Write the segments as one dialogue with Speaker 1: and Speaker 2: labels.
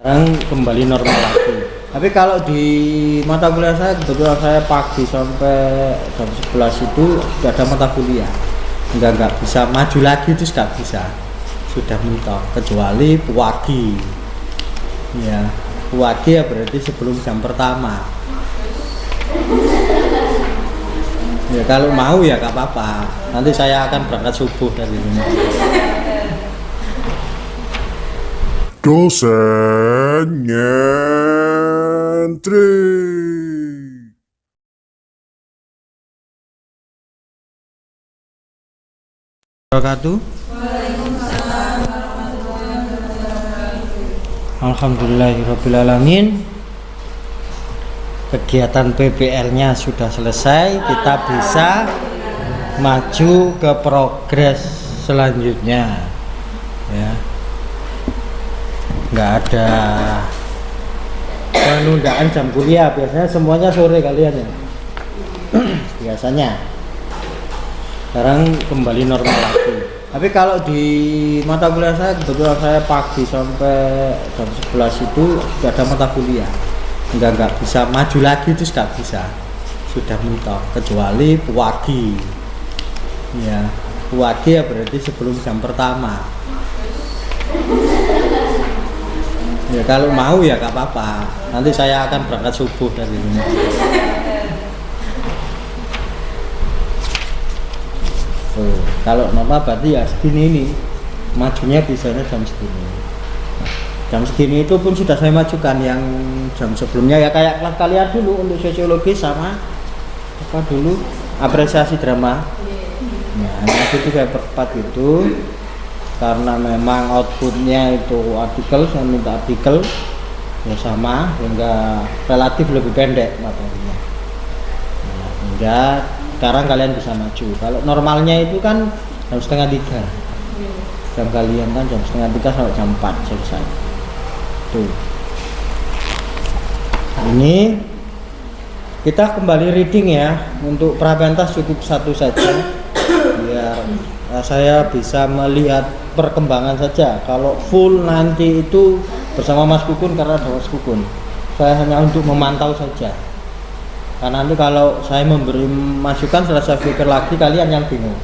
Speaker 1: Sekarang kembali normal lagi. Tapi kalau di mata kuliah saya kebetulan saya pagi sampai jam 11 itu sudah ada mata kuliah. Enggak bisa maju lagi, itu nggak bisa. Sudah mentok kecuali puagi. Ya, puagi ya berarti sebelum jam pertama. Ya kalau mau ya nggak apa-apa. Nanti saya akan berangkat subuh dari rumah.
Speaker 2: Dosen nyentrik.
Speaker 1: Wabarakatuh. Alhamdulillahirrabbilalamin. Kegiatan PPL-nya sudah selesai, kita bisa maju ke progres selanjutnya. Ya, nggak ada penundaan jam kuliah, biasanya semuanya sore kalian ya. Biasanya. Sekarang kembali normal lagi. Tapi kalau di mata kuliah saya kebetulan saya pagi sampai jam 11 itu sudah ada mata kuliah. Enggak bisa maju lagi, itu nggak bisa. Sudah mentok kecuali puagi. Ya, puagi ya berarti sebelum jam pertama. Ya kalau mau ya nggak apa-apa. Nanti saya akan berangkat subuh dari rumah. Kalau normal berarti ya segini ini, majunya bisanya jam segini. Jam segini itu pun sudah saya majukan, yang jam sebelumnya ya kayak kelas kalian dulu untuk sosiologi sama apa dulu apresiasi drama. Nah itu kayak berempat itu, karena memang outputnya itu artikel, saya minta artikel ya sama, hingga relatif lebih pendek materinya. Nah, hingga sekarang kalian bisa maju. Kalau normalnya itu kan jam setengah 3, jam kalian kan jam setengah 3 sampai jam 4 selesai. Tuh. Ini kita kembali reading ya. Untuk prapentas cukup satu saja, biar saya bisa melihat perkembangan saja. Kalau full nanti itu bersama Mas Kukun, karena ada Mas Kukun. Saya hanya untuk memantau saja. Karena nanti kalau saya memberi masukan setelah saya pikir lagi, kalian yang bingung.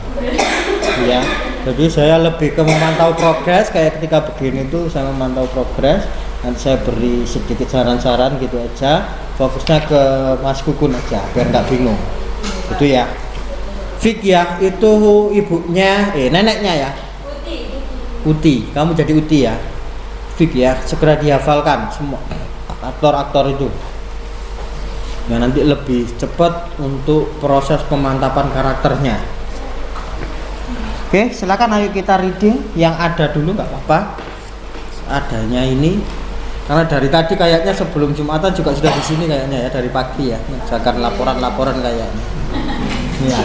Speaker 1: Ya, jadi saya lebih ke memantau progres, kayak ketika begini itu saya memantau progres. Nanti saya beri sedikit saran-saran gitu aja. Fokusnya ke Mas Kukun aja, biar nggak bingung. Itu ya. Fik ya, itu ibunya, neneknya ya. Uti, kamu jadi Uti ya. Fik ya, segera dihafalkan semua aktor-aktor itu. Ya nanti lebih cepat untuk proses pemantapan karakternya. Oke, silakan ayo kita reading yang ada dulu, nggak apa-apa. Adanya ini, karena dari tadi kayaknya sebelum Jumatan juga sudah di sini kayaknya ya, dari pagi ya, mengerjakan laporan-laporan kayaknya. Ya.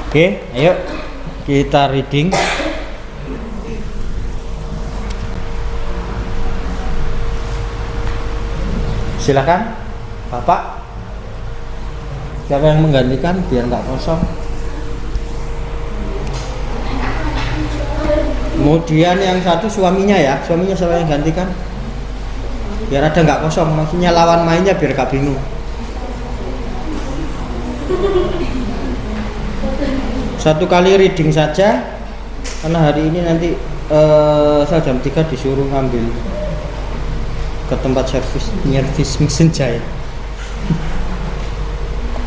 Speaker 1: Oke, ayo kita reading. Silakan, Bapak. Siapa yang menggantikan biar nggak kosong. Kemudian yang satu suaminya ya, suaminya siapa yang gantikan? Biar ada nggak kosong, maksudnya lawan mainnya biar nggak bingung. Satu kali reading saja, karena hari ini nanti saya jam 3 disuruh ngambil ke tempat servis mesin jahit.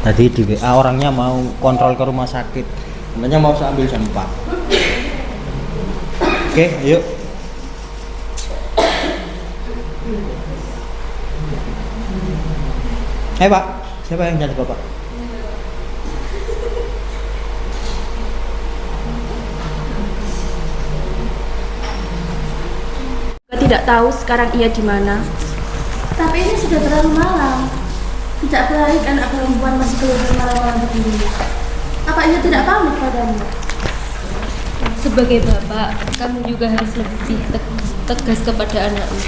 Speaker 1: Tadi di WA orangnya mau kontrol ke rumah sakit, namanya mau saya ambil jam 4. Oke, yuk. Pak, siapa yang jadi Bapak?
Speaker 3: Tidak tahu sekarang ia di mana.
Speaker 4: Tapi ini sudah terlalu malam. Tidak baik anak perempuan masih keluar malam-malam begini. Apa ia tidak pamit padamu?
Speaker 3: Sebagai bapak, kamu juga harus lebih tegas kepada anakmu.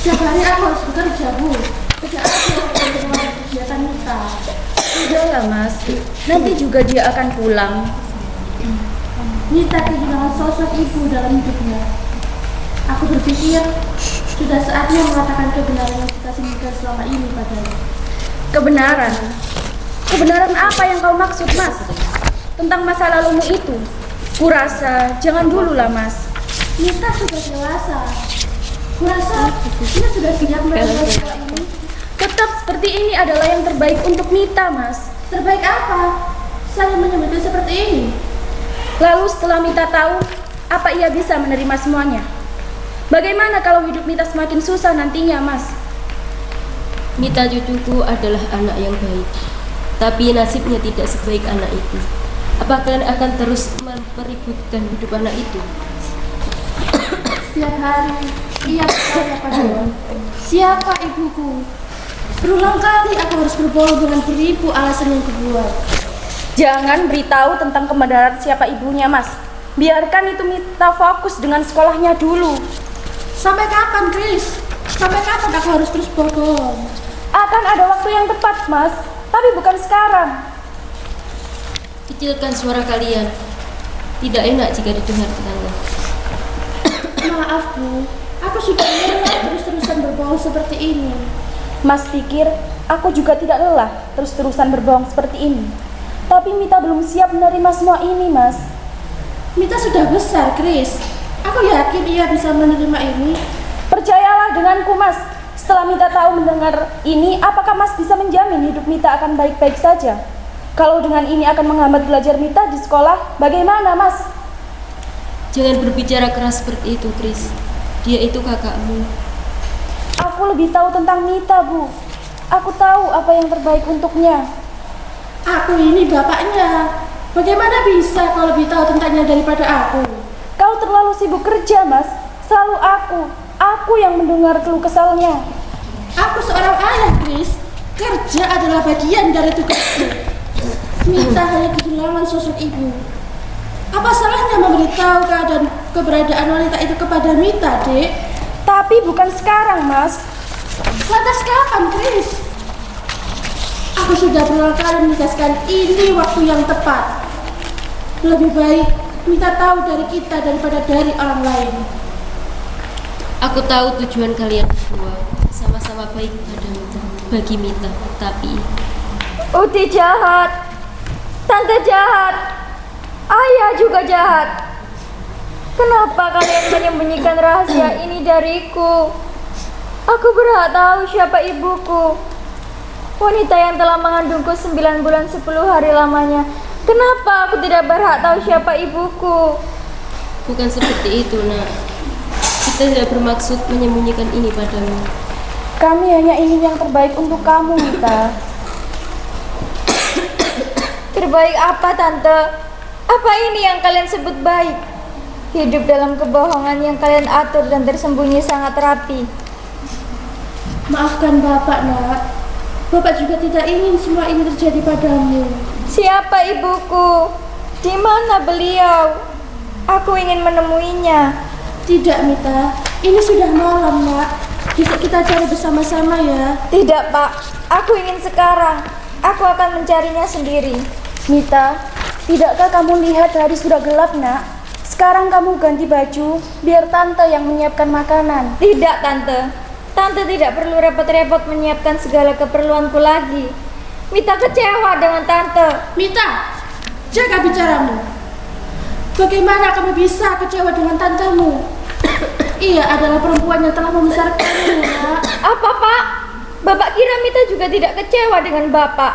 Speaker 4: Setiap hari aku harus bekerja, Bu. Tidak ada untuk kegiatan kita.
Speaker 3: Sudahlah, Mas. Nanti juga dia akan pulang.
Speaker 4: Nita kehilangan sosok ibu dalam hidupnya. berpikir sudah saatnya mengatakan kebenaran yang kita sembunyikan selama ini padanya.
Speaker 2: Kebenaran? Kebenaran apa yang kau maksud, Mas? Tentang masa lalumu itu? Kurasa jangan dulu lah, Mas.
Speaker 4: Mita sudah dewasa. Kurasa Mita sudah siap menerima sekolah ini.
Speaker 2: Tetap seperti ini adalah yang terbaik untuk Mita, Mas.
Speaker 4: Terbaik apa? Saya menyebutnya seperti ini.
Speaker 2: Lalu setelah Mita tahu, apa ia bisa menerima semuanya? Bagaimana kalau hidup Mita semakin susah nantinya, Mas?
Speaker 3: Mita cucuku adalah anak yang baik, tapi nasibnya tidak sebaik anak itu. Apa kalian akan terus mempeributkan hidup anak itu?
Speaker 4: Setiap hari ia bertanya padaku, siapa ibuku? Berulang kali aku harus berbohong dengan beribu alasan yang kubuat.
Speaker 2: Jangan beritahu tentang kebenaran siapa ibunya, Mas. Biarkan itu Mita fokus dengan sekolahnya dulu.
Speaker 4: Sampai kapan, Chris? Sampai kapan aku harus terus bohong?
Speaker 2: Akan ada waktu yang tepat, Mas. Tapi bukan sekarang.
Speaker 3: Kecilkan suara kalian. Tidak enak jika didengar tetangga.
Speaker 4: Maaf, Bu. Aku sudah lelah terus-terusan berbohong seperti ini.
Speaker 2: Mas pikir aku juga tidak lelah terus-terusan berbohong seperti ini. Tapi Mita belum siap menerima semua ini, Mas.
Speaker 4: Mita sudah besar, Chris. Aku yakin ia bisa menerima ini.
Speaker 2: Percayalah denganku, Mas. Setelah Mita tahu mendengar ini, apakah Mas bisa menjamin hidup Mita akan baik-baik saja? Kalau dengan ini akan menghambat belajar Mita di sekolah, bagaimana, Mas?
Speaker 3: Jangan berbicara keras seperti itu, Chris. Dia itu kakakmu.
Speaker 2: Aku lebih tahu tentang Mita, Bu. Aku tahu apa yang terbaik untuknya.
Speaker 4: Aku ini bapaknya. Bagaimana bisa kau lebih tahu tentangnya daripada aku?
Speaker 2: Kau terlalu sibuk kerja, Mas. Selalu aku yang mendengar keluh kesalnya.
Speaker 4: Aku seorang ayah, Chris. Kerja adalah bagian dari tugasku. Mita hanya kehilangan sosok ibu. Apa salahnya memberitahu keberadaan wanita itu kepada Mita, Dek?
Speaker 2: Tapi bukan sekarang, Mas.
Speaker 4: Lantas kapan, Chris? Aku sudah berulang kali menegaskan ini waktu yang tepat. Lebih baik Mita tahu dari kita daripada dari orang lain.
Speaker 3: Aku tahu tujuan kalian berdua sama-sama baik bagi Mita, tapi
Speaker 2: Uti jahat, Tante jahat, Ayah juga jahat. Kenapa kalian menyembunyikan rahasia ini dariku? Aku berhak tahu siapa ibuku. Wanita yang telah mengandungku 9 bulan 10 hari lamanya. Kenapa aku tidak berhak tahu siapa ibuku?
Speaker 3: bukan seperti itu, Nak. Kita tidak bermaksud menyembunyikan ini padamu.
Speaker 2: Kami hanya ingin yang terbaik untuk kamu, Mita. Terbaik apa, Tante? Apa ini yang kalian sebut baik? Hidup dalam kebohongan yang kalian atur dan tersembunyi sangat rapi.
Speaker 4: Maafkan Bapak, Nak. Bapak juga tidak ingin semua ini terjadi padamu.
Speaker 2: Siapa ibuku? Di mana beliau? Aku ingin menemuinya.
Speaker 4: Tidak, Mita. Ini sudah malam, Nak. Besok kita cari bersama-sama ya.
Speaker 2: Tidak, Pak. Aku ingin sekarang. Aku akan mencarinya sendiri. Mita, tidakkah kamu lihat hari sudah gelap, Nak? Sekarang kamu ganti baju, biar Tante yang menyiapkan makanan. Tidak, Tante. Tante tidak perlu repot-repot menyiapkan segala keperluanku lagi. Mita kecewa dengan Tante.
Speaker 4: Mita, jaga bicaramu. Bagaimana kamu bisa kecewa dengan tantemu? Ia adalah perempuan yang telah membesarkanmu, Nak.
Speaker 2: Apa, Pak? Bapak kira Mita juga tidak kecewa dengan Bapak?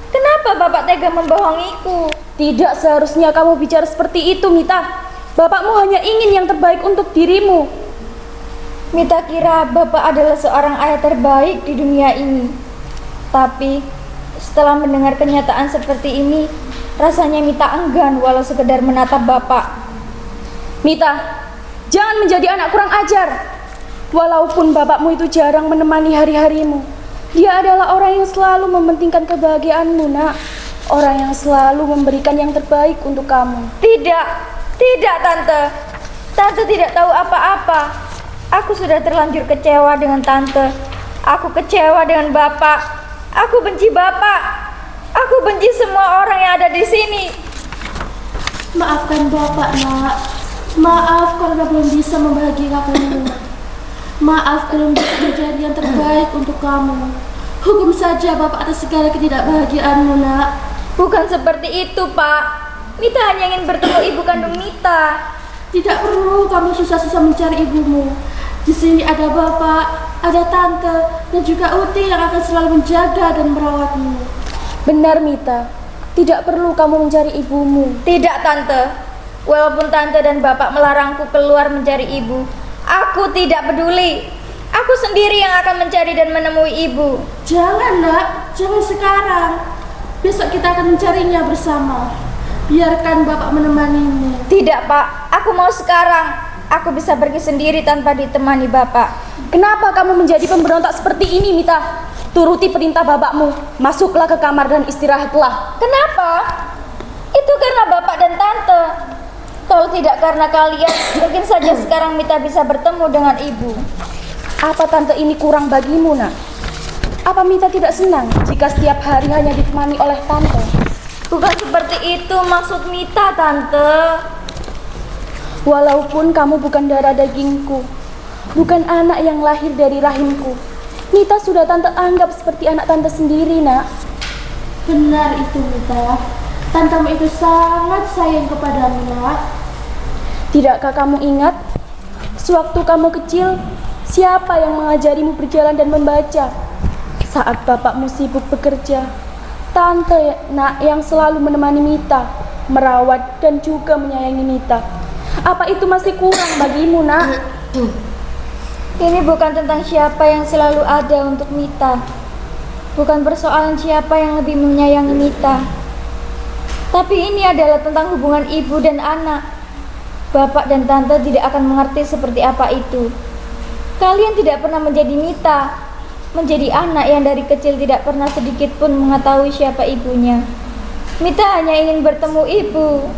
Speaker 2: Kenapa Bapak tega membohongiku? Tidak seharusnya kamu bicara seperti itu, Mita. Bapakmu hanya ingin yang terbaik untuk dirimu. Mita kira Bapak adalah seorang ayah terbaik di dunia ini. Tapi setelah mendengar kenyataan seperti ini, rasanya Mita enggan walau sekedar menatap Bapak. Mita, jangan menjadi anak kurang ajar. Walaupun bapakmu itu jarang menemani hari-harimu, dia adalah orang yang selalu mementingkan kebahagiaanmu, Nak. Orang yang selalu memberikan yang terbaik untuk kamu. Tidak, Tante. Tante tidak tahu apa-apa. Aku sudah terlanjur kecewa dengan Tante. Aku kecewa dengan Bapak. Aku benci Bapak. Aku benci semua orang yang ada di sini.
Speaker 4: Maafkan Bapak, Nak. Maaf karena belum bisa membahagiakanmu. Maaf belum bisa menjadi yang terbaik untuk kamu. Hukum saja Bapak atas segala ketidakbahagiaanmu, nak.
Speaker 2: Bukan seperti itu, Pak. Mita hanya ingin bertemu ibu kandung Mita.
Speaker 4: Tidak perlu kamu susah-susah mencari ibumu. Di sini ada Bapak, ada Tante, dan juga Uti yang akan selalu menjaga dan merawatmu.
Speaker 2: Benar, Mita. Tidak perlu kamu mencari ibumu. Tidak, Tante. Walaupun Tante dan Bapak melarangku keluar mencari ibu, aku tidak peduli. Aku sendiri yang akan mencari dan menemui ibu.
Speaker 4: Jangan, nak. Jangan sekarang. Besok kita akan mencarinya bersama. Biarkan Bapak menemanimu.
Speaker 2: Tidak, Pak. Aku mau sekarang. Aku bisa pergi sendiri tanpa ditemani Bapak. Kenapa kamu menjadi pemberontak seperti ini, Mita? Turuti perintah bapakmu. Masuklah ke kamar dan istirahatlah. Kenapa? Itu karena Bapak dan Tante. Kalau tidak karena kalian, mungkin saja sekarang Mita bisa bertemu dengan ibu. Apa Tante ini kurang bagimu, nak? Apa Mita tidak senang jika setiap hari hanya ditemani oleh Tante? Bukan seperti itu maksud Mita, Tante. Walaupun kamu bukan darah dagingku, bukan anak yang lahir dari rahimku, Mita sudah Tante anggap seperti anak Tante sendiri, nak.
Speaker 4: Benar itu, Mita. Tantamu itu sangat sayang kepadamu, nak.
Speaker 2: Tidakkah kamu ingat, sewaktu kamu kecil, siapa yang mengajarimu berjalan dan membaca? Saat bapakmu sibuk bekerja, Tante nak yang selalu menemani Mita, merawat dan juga menyayangi Mita. Apa itu masih kurang bagimu, nak? Ini bukan tentang siapa yang selalu ada untuk Mita. Bukan persoalan siapa yang lebih menyayangi Mita. Tapi ini adalah tentang hubungan ibu dan anak. Bapak dan Tante tidak akan mengerti seperti apa itu. Kalian tidak pernah menjadi Mita, menjadi anak yang dari kecil tidak pernah sedikit pun mengetahui siapa ibunya. Mita hanya ingin bertemu ibu.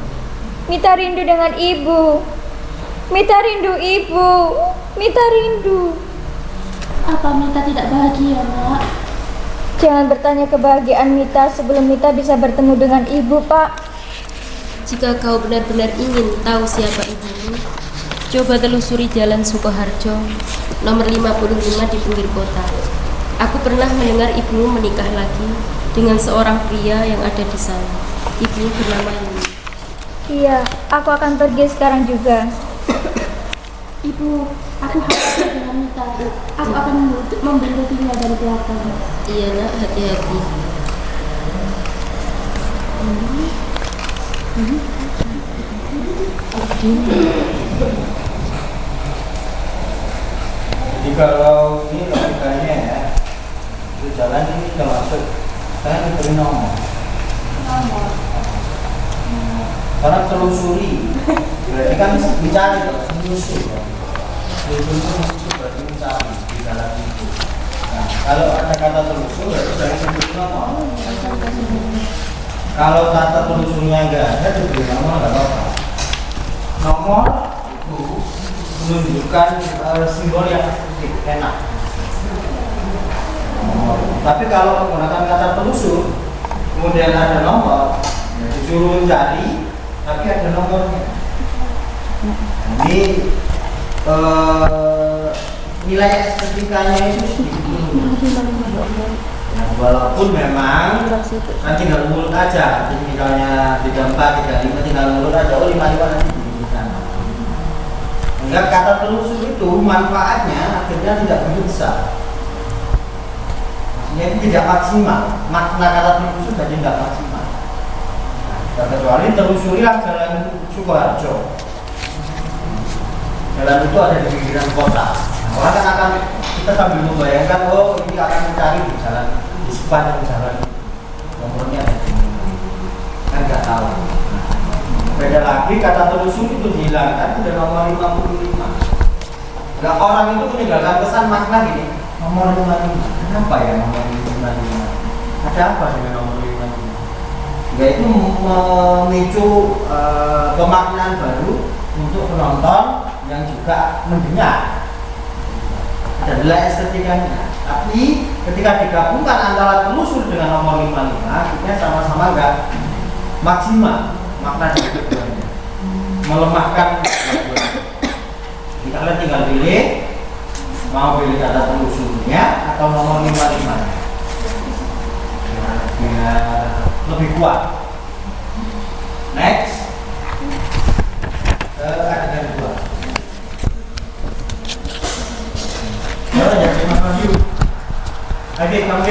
Speaker 2: Mita rindu dengan ibu. Mita rindu ibu. Mita rindu.
Speaker 4: Apa Mita tidak bahagia, nak?
Speaker 2: Jangan bertanya kebahagiaan Mita sebelum Mita bisa bertemu dengan ibu, Pak.
Speaker 3: Jika kau benar-benar ingin tahu siapa ibumu, coba telusuri Jalan Sukoharjo nomor 55 di pinggir kota. Aku pernah mendengar ibumu menikah lagi dengan seorang pria yang ada di sana. Ibumu bernama Yuni.
Speaker 2: Iya, aku akan pergi sekarang juga.
Speaker 4: Ibu, aku khawatir dengan Mita. Aku akan membelutinya dari belakang.
Speaker 3: Iya, nak, hati-hati.
Speaker 1: Jadi kalau ini logikanya ya, itu jalan ini udah masuk, saya diberi nomor. Karena telusuri, berarti kan mencari, telusuri. Telusuri berarti mencari di jalan itu. Nah, kalau ada kata telusur, berarti dari sebut nomor. Kalau kata telusurnya enggak ada, diberi nomor enggak apa-apa. Nomor itu menunjukkan simbol yang enak. Tapi kalau menggunakan kata telusur, kemudian ada nomor, ya disuruh mencari, tapi ada nomornya. Ini nilai estetikanya itu sedikit tinggi. Nah, walaupun memang kan tinggal mulut aja, jadi misalnya 34, 35 tinggal mulut aja, oh 55 nanti di sana. Enggak, kata telusur itu manfaatnya akhirnya tidak begitu besar. Maksudnya itu tidak maksimal, makna kata telusur jadi tidak maksimal. Nah, kecuali telusurilah Jalan Sukoharjo. Jalan itu ada di pinggiran kota. Nah, orang kan akan kita sambil membayangkan, oh ini akan mencari di jalan, di sepanjang jalan nomornya ada di mana, kan nggak tahu. Beda lagi kata telusur itu dihilangkan sudah nomor 55. Nah, orang itu meninggalkan pesan makna gini, nomor 55. Kenapa ya nomor 55? Ada apa dengan nomor 55? Yaitu memicu pemaknaan baru untuk penonton yang juga mendengar. Ada nilai estetikanya. Tapi ketika digabungkan antara telusur dengan nomor 55, akhirnya sama-sama enggak maksimal makna keduanya. Melemahkan. Jadi kalian tinggal pilih Mau pilih kata telusurnya atau nomor 55? Biar lebih kuat. Next. Ke adegan 2. Ya, terima kasih. Adik, kamu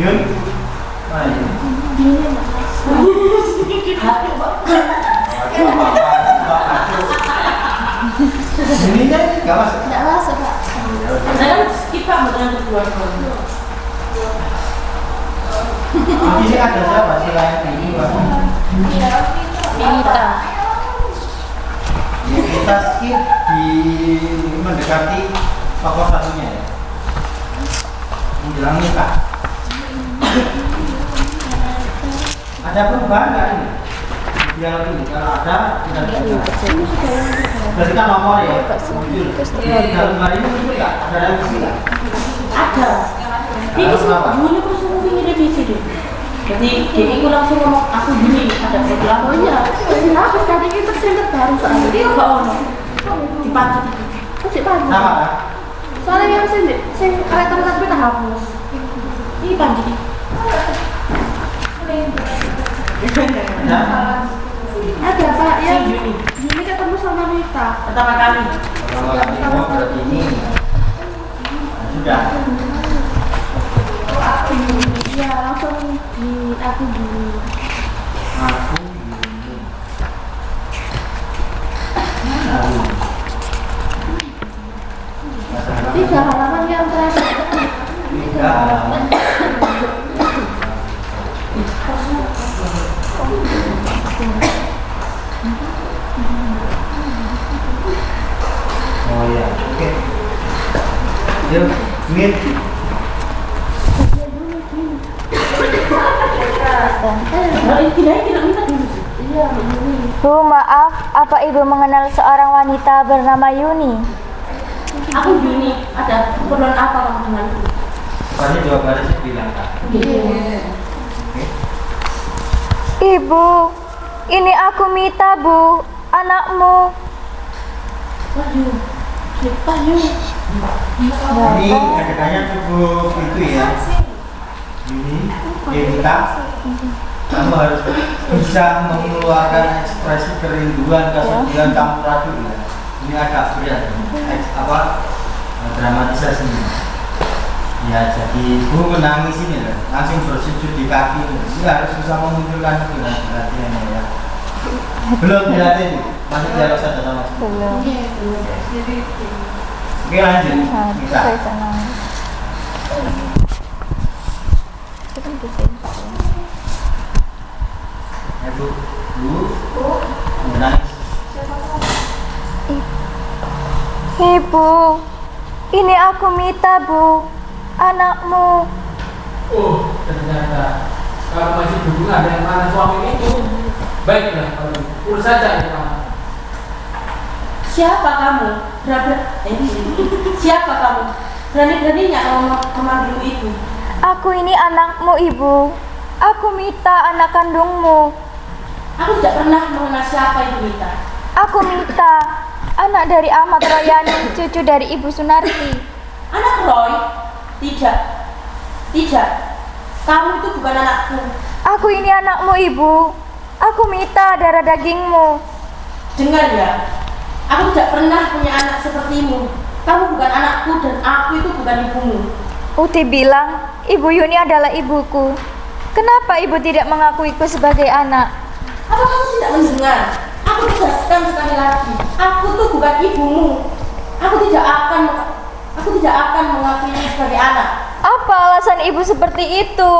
Speaker 1: Yun? Mana Yun? Ini kan nggak masuk?
Speaker 4: Tidak masuk, Pak.
Speaker 5: Saya skip Pak, beneran kedua.
Speaker 1: Di sini ada siapa selain ini, Pak?
Speaker 2: Minta.
Speaker 1: Ya, kita skip di mendekati tokoh satunya ya. Menjelang nikah. Ada perubahan nggak ini? Dialog ini kalau ada kita bisa. Berarti kan nomor ya. Muncul. Di dalam hari ini muncul nggak? Ada revisi nggak?
Speaker 5: Ada. Ini dulu aku suruh ini revisi deh. Jadi aku langsung ngomong aku gini ada sebelah.
Speaker 4: Oh iya, aku tadi itu tersendat baru soalnya.
Speaker 5: Ini kok ono dipacu.
Speaker 4: Oh, sih Pak.
Speaker 1: Sama kan?
Speaker 4: Soalnya yang sing karakter kita hapus.
Speaker 5: Ini panji.
Speaker 4: Ada Pak yang Juni ketemu sama Mita.
Speaker 5: Pertama kali.
Speaker 1: Kalau ini berarti ini. Nah, sudah.
Speaker 4: Iya, langsung di aku dulu.
Speaker 1: Aku ini. Mana ini?
Speaker 4: 3 halaman yang terakhir.
Speaker 1: 3 halaman. Oh ya, oke. Yuk, Min.
Speaker 4: Iya, begini.
Speaker 2: Bu, maaf, apa ibu mengenal seorang wanita bernama Yuni?
Speaker 5: Aku Juni. Ada keperluan apa kamu denganku?
Speaker 1: Tadi jawabannya saya bilang Kak. Oke.
Speaker 2: Ibu, ini aku Mita, Bu, anakmu.
Speaker 5: Waduh.
Speaker 4: Siapa yuk?
Speaker 1: Ini adegannya cukup itu ya. Ini kita kamu harus bisa mengeluarkan ekspresi kerinduan, kesedihan, campur aduk ya. Ini agak berat, dramatisasinya. Ya, jadi ibu menangis ini loh, langsung bersujud di kaki. Ini harus bisa memunculkan itu perhatiannya ya. Belum dilatih, masih dialog saja sama.
Speaker 2: Belum.
Speaker 1: Oke lanjut, kita. Ya bu, menangis.
Speaker 2: Ibu, ini aku Mita, Bu, anakmu.
Speaker 6: Oh, ternyata kalau masih berhubungan dengan mantan suami itu, baiklah kalau urus saja ya Pak.
Speaker 5: Siapa kamu? Siapa kamu? Berani-beraninya kamu memanggilku ibu.
Speaker 2: Aku ini anakmu, Ibu. Aku Mita, anak kandungmu.
Speaker 5: Aku tidak pernah mengenal siapa ibu Mita.
Speaker 2: Aku Mita, anak dari Ahmad Royani, cucu dari Ibu Sunarti.
Speaker 5: Anak Roy? Tidak. Tidak. Kamu itu bukan anakku.
Speaker 2: Aku ini anakmu, Ibu. Aku Mita, darah dagingmu.
Speaker 5: Dengar ya. Aku tidak pernah punya anak sepertimu. Kamu bukan anakku dan aku itu bukan ibumu.
Speaker 2: Uti bilang, Ibu Yuni adalah ibuku. Kenapa Ibu tidak mengakuiku sebagai anak?
Speaker 5: Apa kamu tidak mendengar? Aku tegaskan sekali lagi. Aku tuh bukan ibumu. Aku tidak akan mengakuimu sebagai anak.
Speaker 2: Apa alasan Ibu seperti itu?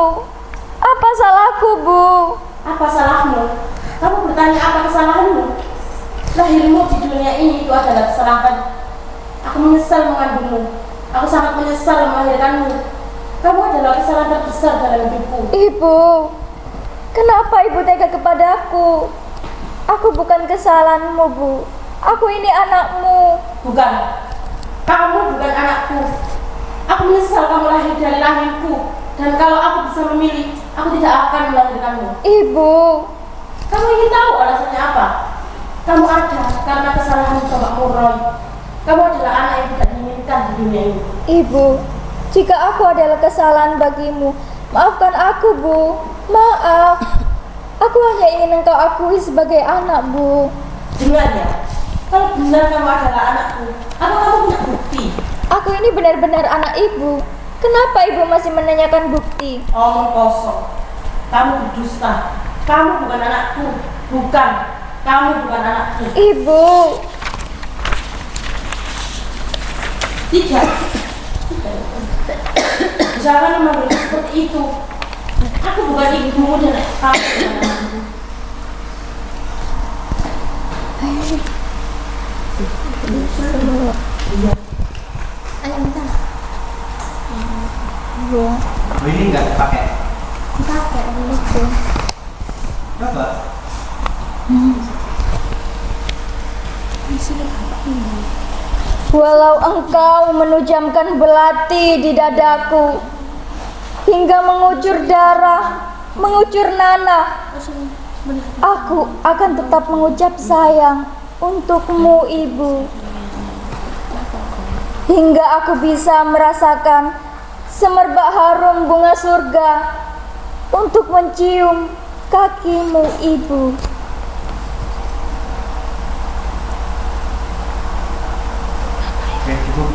Speaker 2: Apa salahku, Bu?
Speaker 5: Apa salahmu? Kamu bertanya apa kesalahanmu? Lahirmu di dunia ini itu adalah kesalahan. Aku menyesal mengandungmu. Aku sangat menyesal melahirkanmu. Kamu adalah kesalahan terbesar dalam hidupku.
Speaker 2: Ibu, kenapa Ibu tega kepadaku? Aku bukan kesalahanmu, Bu. Aku ini anakmu.
Speaker 5: Bukan. Kamu bukan anakku. Aku menyesal kamu lahir dari rahimku. Dan kalau aku bisa memilih, aku tidak akan melahirkanmu.
Speaker 2: Ibu,
Speaker 5: Kamu ingin tahu alasannya apa? Kamu ada karena kesalahan bapakmu kamu Roy. Kamu adalah anak yang tidak diinginkan di dunia ini.
Speaker 2: Ibu, jika aku adalah kesalahan bagimu, maafkan aku, Bu. Maaf. Aku hanya ingin engkau akui sebagai anak, Bu.
Speaker 5: Dengar ya, kalau benar kamu adalah anakku, apa kamu punya bukti?
Speaker 2: Aku ini benar-benar anak ibu. Kenapa ibu masih menanyakan bukti?
Speaker 5: Omong kosong. Kamu berdusta. Kamu bukan anakku. Bukan. Kamu bukan anakku.
Speaker 2: Ibu.
Speaker 5: Tidak. Jangan memandang seperti itu. Aku bukan ibumu dan kamu bukan anakku.
Speaker 4: Ayo minta.
Speaker 2: Bu,
Speaker 1: Ini nggak dipakai.
Speaker 4: Dipakai dulu.
Speaker 1: Coba.
Speaker 2: walau engkau menujamkan belati di dadaku hingga mengucur darah, mengucur nanah, aku akan tetap mengucap sayang untukmu, Ibu. Hingga aku bisa merasakan semerbak harum bunga surga untuk mencium kakimu, Ibu.
Speaker 1: Oke, cukup.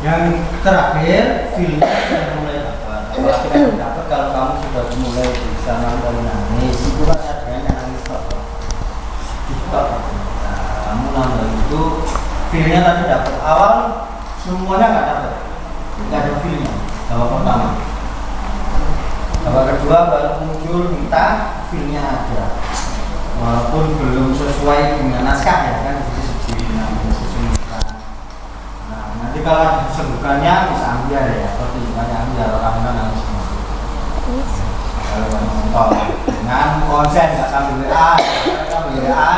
Speaker 1: Yang terakhir, filmnya sudah mulai dapat. Apalagi kan dapat kalau kamu sudah mulai bisa nangis, itu kan adanya nangis apa? Itu apa? Nah, kamu nambah itu, filmnya tadi dapat. Awal semuanya nggak dapat, nggak ada filmnya. Babak pertama. Babak kedua baru muncul minta filmnya ada. Walaupun belum sesuai dengan naskah ya kan, jadi sesuaikan. Nah, nanti kalau disembuhkannya bisa ambil ya, pertimbangannya ambil kalau kamu kan nangis semua. Kalau kamu nonton dengan konsen nggak sambil WA,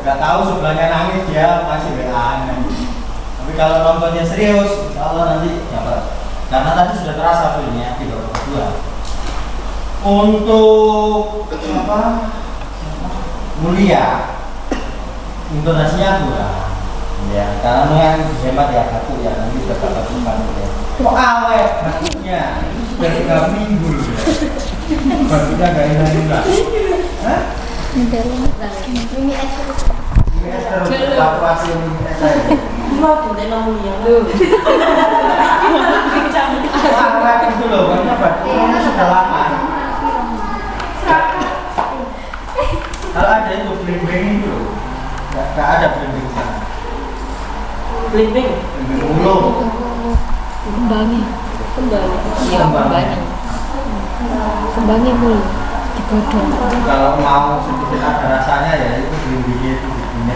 Speaker 1: nggak tahu sebelahnya nangis dia masih WA. Tapi kalau nontonnya serius, insya Allah nanti dapat. Karena tadi sudah terasa filmnya di babak kedua. Untuk apa? Mulia, intonasinya kurang, ya karena yang hemat ya aku ya nanti dapat bukan ya. Kok awet maksudnya sudah 3 minggu ya, maksudnya gak enak juga. Hah?
Speaker 4: Ini es terus.
Speaker 1: Ini terus aku kasih ini saya.
Speaker 5: Mau boleh ngomong ya?
Speaker 1: Awet itu loh, makanya badannya sudah lama. Kalau ada itu blimbing itu, nggak ada blimbing sana.
Speaker 5: Blimbing?
Speaker 1: Blimbing ulung.
Speaker 2: Kembangnya,
Speaker 3: Iya, banyak.
Speaker 2: kembangnya mulu digodong.
Speaker 1: Kalau mau sedikit ada rasanya ya itu blimbingnya itu bikinnya.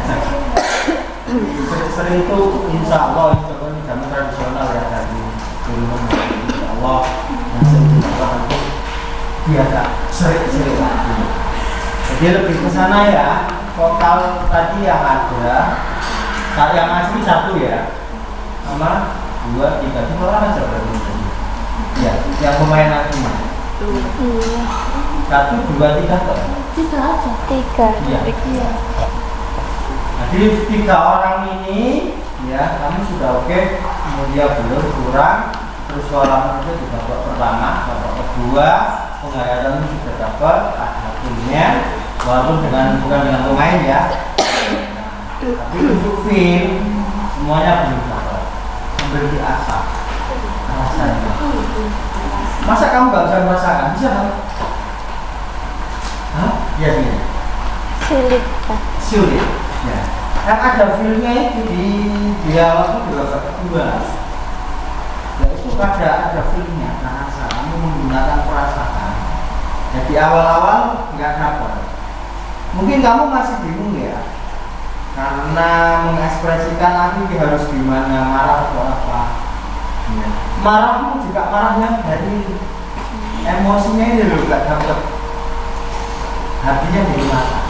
Speaker 1: Sering itu insya Allah itu kan jamu tradisional ya dari dulu insya Allah yang sering dilakukan itu biasa sering lagi. Jadi lebih ke sana ya. Vokal tadi yang ada, yang asli 1 ya, sama 2, 3 itu orang aja berarti. Ya, yang pemain aslinya 1, 2, 3 toh.
Speaker 4: 3 aja.
Speaker 2: 3.
Speaker 1: Iya. Jadi 3 orang ini ya kamu sudah oke, kemudian belum kurang, terus suara itu di babak pertama, babak kedua penghayatan sudah dapat, ada hasilnya, walaupun bukan dengan pemain ya. Tapi untuk film semuanya belum dapat, memberi asap rasanya. Masa kamu nggak bisa merasakan? Bisa kan? Hah? Ya sih.
Speaker 2: Sulit, Pak.
Speaker 1: Sulit. Ya. Yang ada filmnya itu di dialog itu juga kedua. Ya itu ada filmnya, rasa kamu menggunakan perasaan. Jadi awal-awal nggak dapat. Mungkin kamu masih bingung ya, karena mengekspresikan aku harus gimana, marah atau apa. Ya. Marahmu juga marahnya dari emosinya ini loh, nggak dapat. Hatinya dari mana?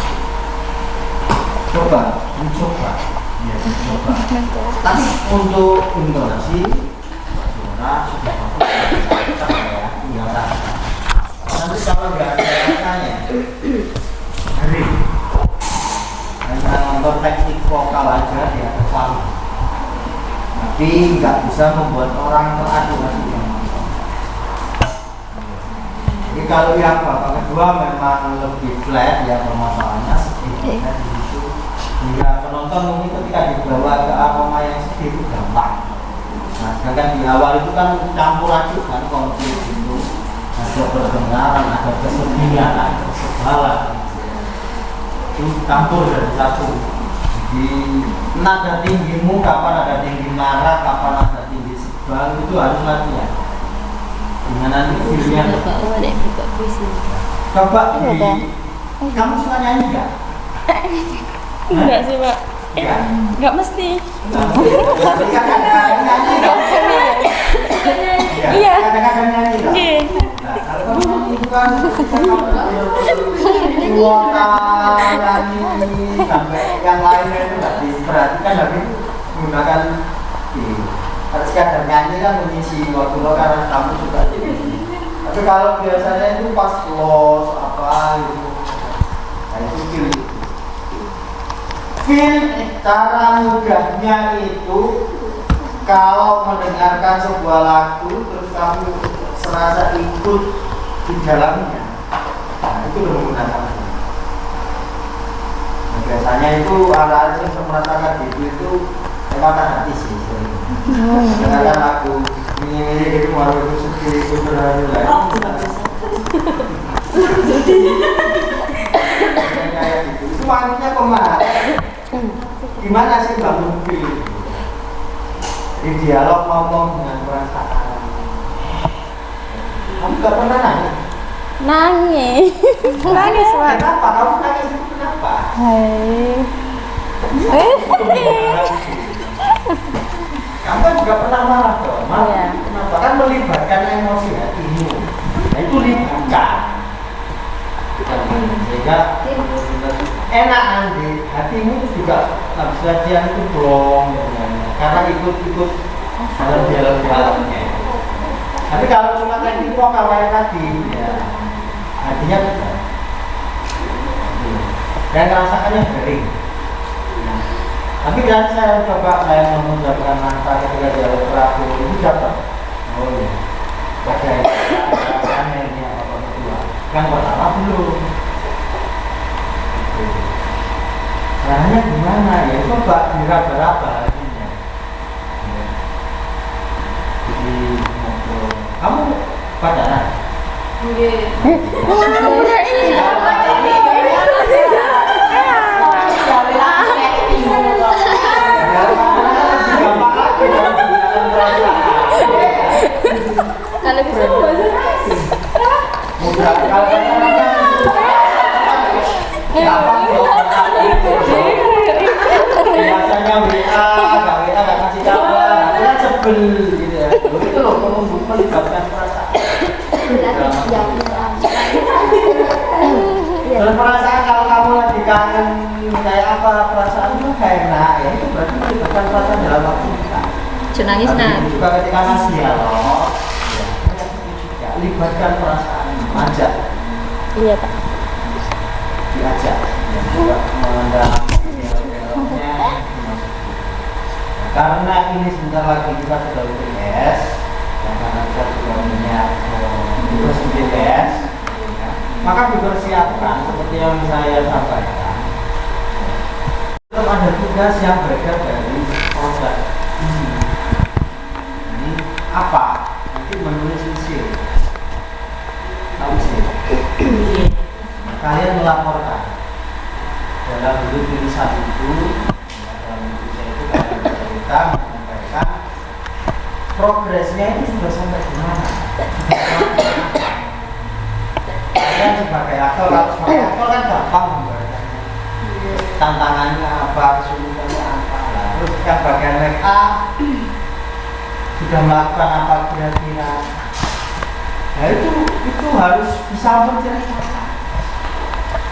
Speaker 1: Coba, mencoba, ya mencoba. Tapi untuk intonasi, suara sudah bagus, ya, tinggal rasa. Nanti kalau nggak ada rasanya, hari antara nonton teknik vokal aja dia kesal, tapi nggak bisa membuat orang teradu lagi. Jadi kalau yang babak kedua memang lebih flat ya permasalahannya sedikit di situ, hingga penonton mungkin ketika dibawa ke aroma yang sedih itu gampang. Nah, sedangkan di awal itu kan campur aduk kan konflik itu, ada pertengkaran, ada kesedihan, ada kesebalan, itu campur dari satu. Di nada tinggimu kapan ada tinggi marah, kapan ada tinggi sebal, itu harus latihan. Dengan nanti filmnya. Coba kamu suka nyanyi nggak?
Speaker 2: Enggak sih, Pak.
Speaker 1: Ya?
Speaker 2: Enggak mesti.
Speaker 1: Tapi kadang-kadang nyanyi dong.
Speaker 2: Iya.
Speaker 1: Kadang-kadang nyanyi dong.
Speaker 2: Iya.
Speaker 1: Nah, kalau kamu nyanyi itu kan kuota nyanyi sampai yang lainnya itu nggak diperhatikan, tapi menggunakan harus kadang nyanyi kan mengisi waktu lo karena kamu suka nyanyi. Tapi kalau biasanya itu pas los apa gitu, nah itu feel cara mudahnya itu kalau mendengarkan sebuah lagu terus kamu serasa ikut di dalamnya, nah itu udah menggunakan feel. Nah, biasanya itu anak-anak yang merasakan itu mata hati sih mendengarkan lagu ini itu baru itu sedih itu berani lah itu maksudnya kemana? Gimana sih bangun film? Di dialog ngomong dengan perasaan. Kamu gak pernah nangis?
Speaker 2: Nangis. Nangis, Pak.
Speaker 1: Kenapa? Kamu nangis itu kenapa? Kamu kan juga pernah marah dong? Marah
Speaker 2: Iya.
Speaker 1: kenapa? Kan melibatkan emosi hatimu. Nah itu libatkan. Sehingga enakan di hatimu itu juga habis latihan itu belum karena ikut-ikut dalam dialog-dialognya. Tapi kalau cuma teknik vokal kayak tadi ya hatinya bisa dan rasakannya garing. Nah, tapi kan saya coba saya mengucapkan mantap ketika dialog terakhir itu dapat. Oh iya, ada ini apa kedua yang pertama belum. Caranya gimana ya? Coba diraba-raba hasilnya. Jadi kamu pacaran?
Speaker 2: Kalau
Speaker 1: biasanya WA, nggak kasih kabar, kan sebel gitu ya. Itu loh melibatkan perasaan. Dan perasaan kalau kamu lagi kangen kayak apa perasaan itu kayak enak ya itu berarti melibatkan perasaan dalam waktu kita.
Speaker 2: nangis nah.
Speaker 1: Juga ketika ngasih dialog, ya, libatkan perasaan, ajak.
Speaker 2: Iya, Pak.
Speaker 1: Diajak yang juga mengendalam dialognya. Karena ini sebentar lagi kita sudah UTS, dan karena kita sudah punya tugas UTS, maka dipersiapkan seperti yang saya sampaikan. Tetap ada tugas yang berbeda dari produk ini. Ini apa? Nanti menulis isi. Tahu sih? Kalian melaporkan dalam bentuk tulisan itu, dalam bentuk tulisan itu kalian bercerita menyampaikan progresnya itu sudah sampai di mana. Kalian sebagai aktor, kalau sebagai aktor kan gampang membayangkannya. Tantangannya apa, kesulitannya apa. Nah, terus yang bagian make up sudah melakukan apa kira-kira. Nah itu harus bisa menceritakan.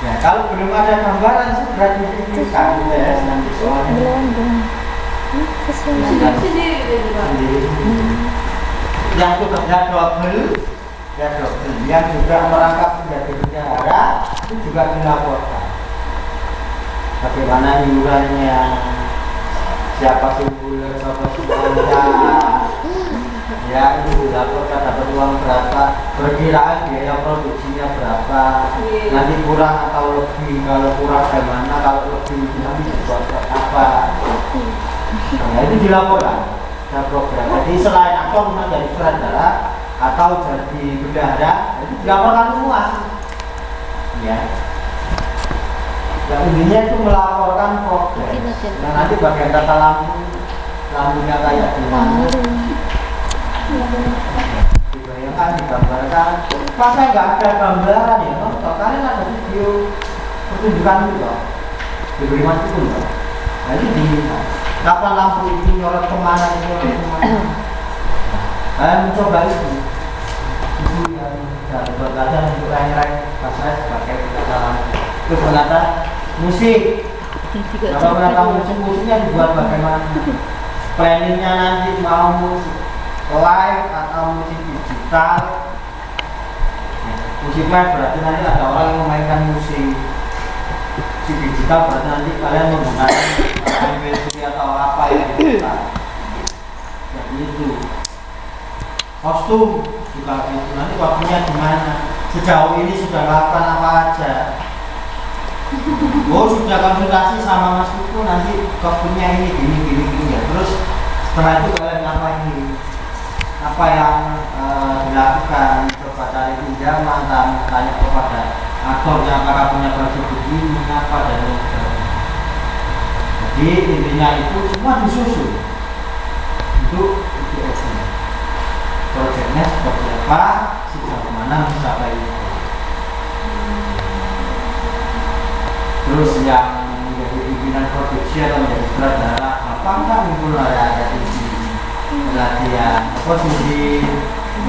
Speaker 1: Ya kalau belum ada gambaran segera difikirkan tes nanti soalnya. Yang bekerja double, ya double. Yang juga merangkap menjadi bendahara itu juga dilaporkan. bagaimana iurannya, siapa sumber, siapa sumbernya, ya itu dilaporkan dapat uang berapa, perkiraan biaya produksinya berapa, nanti kurang atau lebih, kalau kurang bagaimana, kalau lebih nanti dibuat apa, ya itu dilaporkan. Ada program. Jadi selain aktor jadi sutradara atau jadi bendahara, itu dilaporkan semua. Ya. Yang intinya itu melaporkan progres. Nah, nanti bagian tata lampunya kayak gimana? Dibayangkan, digambarkan. Masa nggak ada gambaran ya? Kalau kalian ada video pertunjukan itu, diberi mati pun, nah ini dilihat. Kapan lampu ini nyorot kemana, Kalian mencoba itu yang buat kalian untuk reng-reng pas saya sebagai dalam itu ternyata musik. Kalau ternyata musiknya dibuat bagaimana? Planningnya nanti mau musik live atau musik digital. Musik live berarti nanti ada orang yang memainkan musik digital, berarti nanti kalian menggunakan MP3 atau apa yang digital. Jadi itu kostum juga itu nanti waktunya gimana, sejauh ini sudah lakukan apa aja. Oh sudah konsultasi sama Mas Kuku, nanti kostumnya ini gini ya. Terus setelah itu kalian apa yang dilakukan, coba cari pinjaman, tanya kepada aktornya apakah punya baju begini apa dan lain sebagainya. Jadi intinya itu semua disusun untuk proyeknya seperti apa, sejauh mana mencapai itu. Terus yang menjadi pimpinan produksi atau menjadi sutradara, apakah muncul ada tinggi pelatihan, posisi,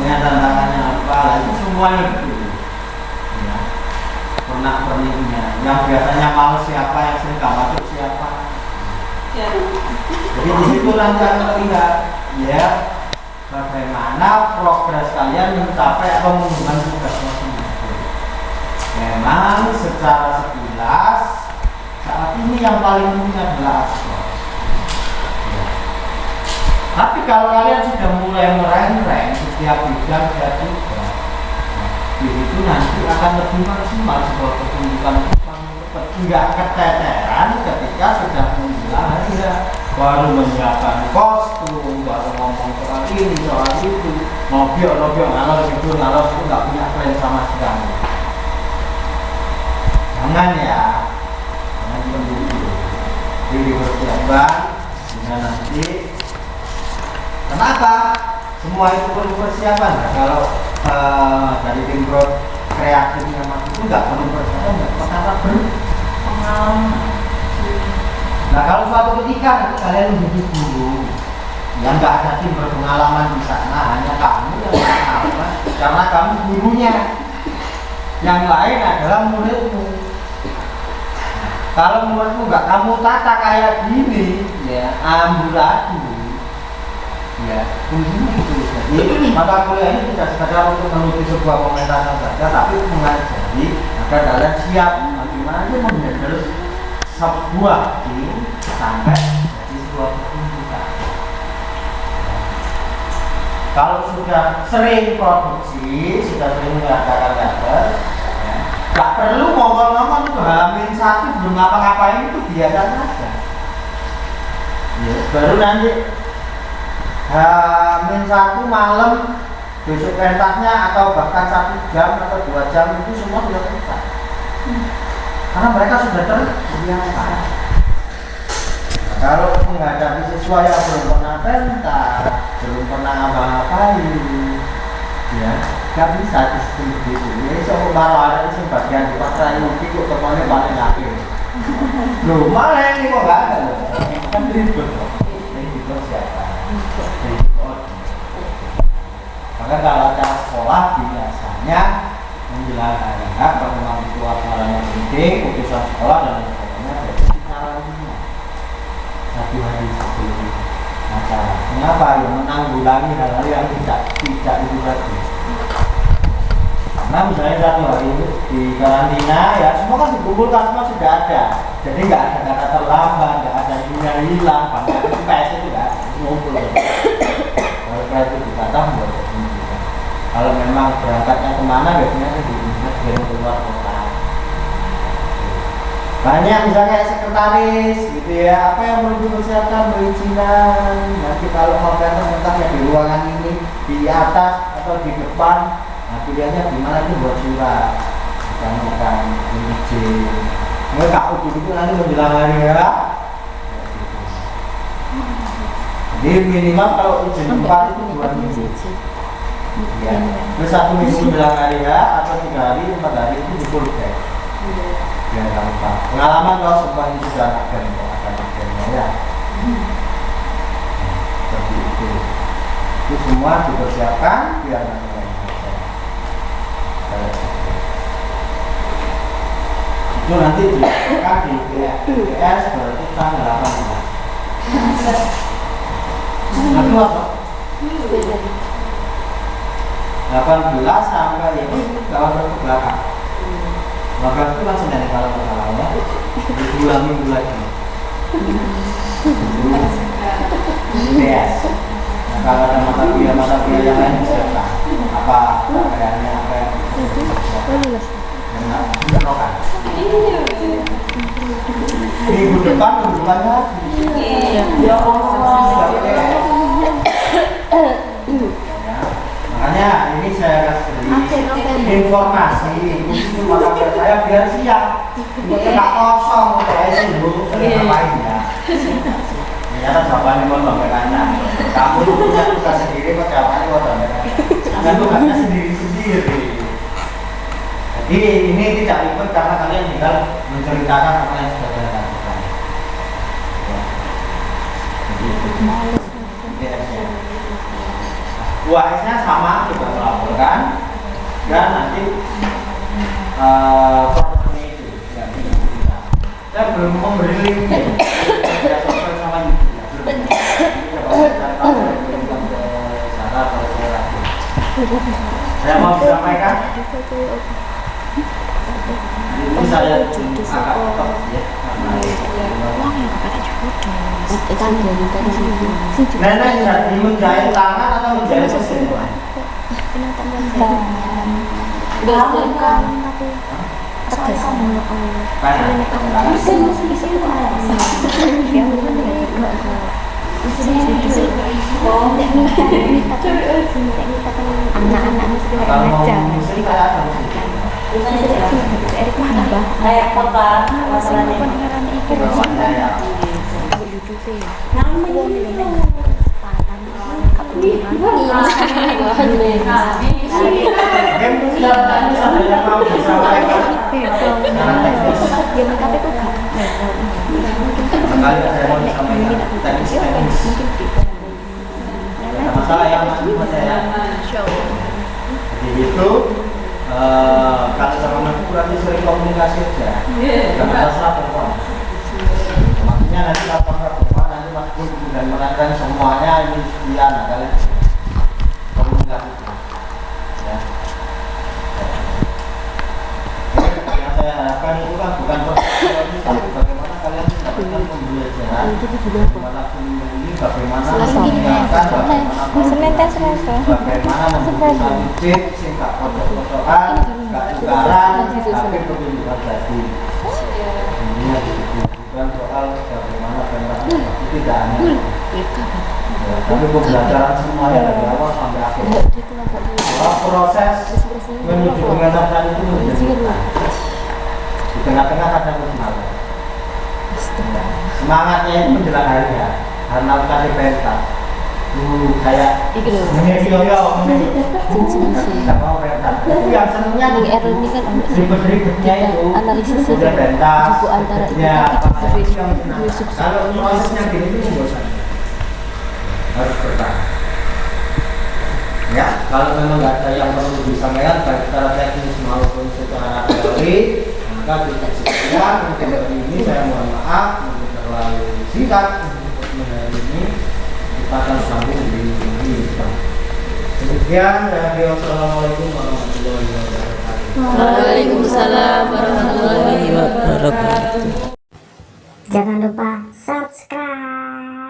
Speaker 1: tantangannya apa, itu semuanya begitu. Ya. Pernah perniknya, yang biasanya malu siapa, yang sering gak masuk siapa. Ya. Jadi di situ nanti akan terlihat, ya, bagaimana progres kalian mencapai atau mengembangkan tugas masing-masing. Memang secara sekilas saat ini yang paling penting adalah aktor. Ya. Tapi kalau kalian sudah mulai mereng-reng setiap bidang setiap juga, di situ nanti akan lebih maksimal sebuah pertunjukan nggak keteteran ketika sudah menjelang baru menyiapkan kostum, baru ngomong soal ini soal itu, nobel ngalor itu nggak punya plan sama sekali. Jangan ya, jangan begitu. Jadi persiapan sehingga nanti kenapa semua itu perlu persiapan? Nah, kalau dari tim kreatifnya Mas itu nggak perlu persiapan, nggak perkara berpengalaman. Nah kalau suatu ketika nanti kalian menjadi guru yang nggak ada tim berpengalaman di sana, hanya kamu yang berpengalaman karena kamu gurunya, yang lain adalah muridmu. Kalau muridmu nggak kamu tata kayak gini, ya amburadul. Ya, kuncinya itu. Jadi mata kuliah ini tidak sekedar untuk menuju sebuah pementasan saja, tapi mengajari agar kalian siap bagaimana menghandle sebuah tim sampai jadi sebuah pertunjukan. Kalau sudah sering produksi, sudah sering mengadakan teater, ya, nggak perlu ngomong-ngomong itu H-1 belum ngapa-ngapain, itu biasa saja. Ya, baru nanti H-1 malam besok pentasnya atau bahkan 1 jam atau 2 jam itu semua sudah selesai. Karena mereka sudah terbiasa. Nah, kalau menghadapi siswa yang belum pernah pentas, belum pernah apa-apain, ya nggak bisa sistem gitu. Jadi semua baru ada di bagian di pasar ini kok temannya paling yakin. Loh malah ini kok nggak ada loh. Kan ribet loh. Ini ribet siapa? Maka kalau acara sekolah biasanya menjelang hari H, pertemuan itu acaranya penting, putusan sekolah dan sebagainya, jadi secara umum 1 hari sebelum acara. Kenapa? Ya menanggulangi hal-hal yang tidak itu lagi. Karena misalnya 1 hari itu di karantina, ya semua kan dikumpulkan, semua sudah ada. Jadi nggak ada kata terlambat, nggak ada ininya hilang, bahkan PS itu nggak ngumpul. Kalau itu dikata boleh. Kalau memang berangkatnya kemana, biasanya di keluar kota. Banyak misalnya sekretaris gitu ya, apa yang perlu dipersiapkan, perizinan. Nanti kalau mau mentah-mentah ya di ruangan ini, di atas atau di depan, nah pilihannya di mana itu buat surat, bukan izin. Nggak ujung itu nanti menjelang hari ya. Jadi minimal kalau izin tempat itu 2 minggu. Ya, terus 1 minggu menjelang hari ya, atau 3 hari, 4 hari itu di full back. Biar gampang. Pengalaman kalau sumpah ini sudah akan ya. Seperti itu. Itu semua dipersiapkan biar nanti itu nanti dilakukan di BPS berarti tanggal 18. Lalu apa? 18 sampai ini kawan ke belakang. 18 itu langsung dari kalau masalahnya diulang minggu lagi. BPS. Nah, kalau ada mata kuliah yang lain disiapkan apa pakaiannya apa yang kan. Minggu depan lagi. Ya Allah. Makanya ini saya kasih informasi itu mata kuliah saya biar siap. Tidak kosong kayak sih dulu ngapain ya. Ternyata jawabannya mau sampaikannya. Kamu itu punya tugas sendiri, kok jawabannya mau sampaikan. Karena tugasnya sendiri-sendiri. Jadi ini tidak ribet karena kalian tinggal menceritakan apa yang sudah kalian lakukan. Jadi itu. UAS-nya sama kita melaporkan dan nanti propernya itu yang kita. Saya belum memberi linknya. Saya sosial sama YouTube. Saya mau sampaikan. Ini saya agak top ya. Nenek jadi menjahit tangan atau menjahit mesin?
Speaker 5: Kayak apa? Masalahnya.
Speaker 1: Masalah yang saya jadi itu kalau sama kurang sering komunikasi aja jangan masalah pokoknya maksudnya nanti lapor pokok nanti Mas Bun dan menerangkan semuanya ini sekian nah, kalian komunikasi ya. Yang saya harapkan itu kan bukan persoalan tapi bagaimana kalian mendapatkan pembelajaran bagaimana ini bagaimana mengingatkan bagaimana membutuhkan ide sehingga pojok-pojokan gak tukaran tapi pertunjukan tadi ini bukan soal bagaimana pemerintahan itu tidak hanya tapi pembelajaran semuanya dari awal sampai akhir proses menuju pemerintahan itu menjadi di tengah-tengah ada semangat semangatnya itu menjelang hari ya karena kasih pentas kayak ini tidak mau pentas itu yang senangnya ribet-ribetnya itu udah pentas ya kalau prosesnya gini itu bosan harus bertahan ya kalau memang nggak ada yang perlu disampaikan baik secara teknis maupun secara teori maka kita sekian untuk hari ini saya mohon maaf mungkin terlalu singkat untuk hari ini kita akan sambung di ini demikian dari wassalamualaikum warahmatullahi wabarakatuh.
Speaker 3: Waalaikumsalam warahmatullahi wabarakatuh.
Speaker 7: Jangan lupa subscribe.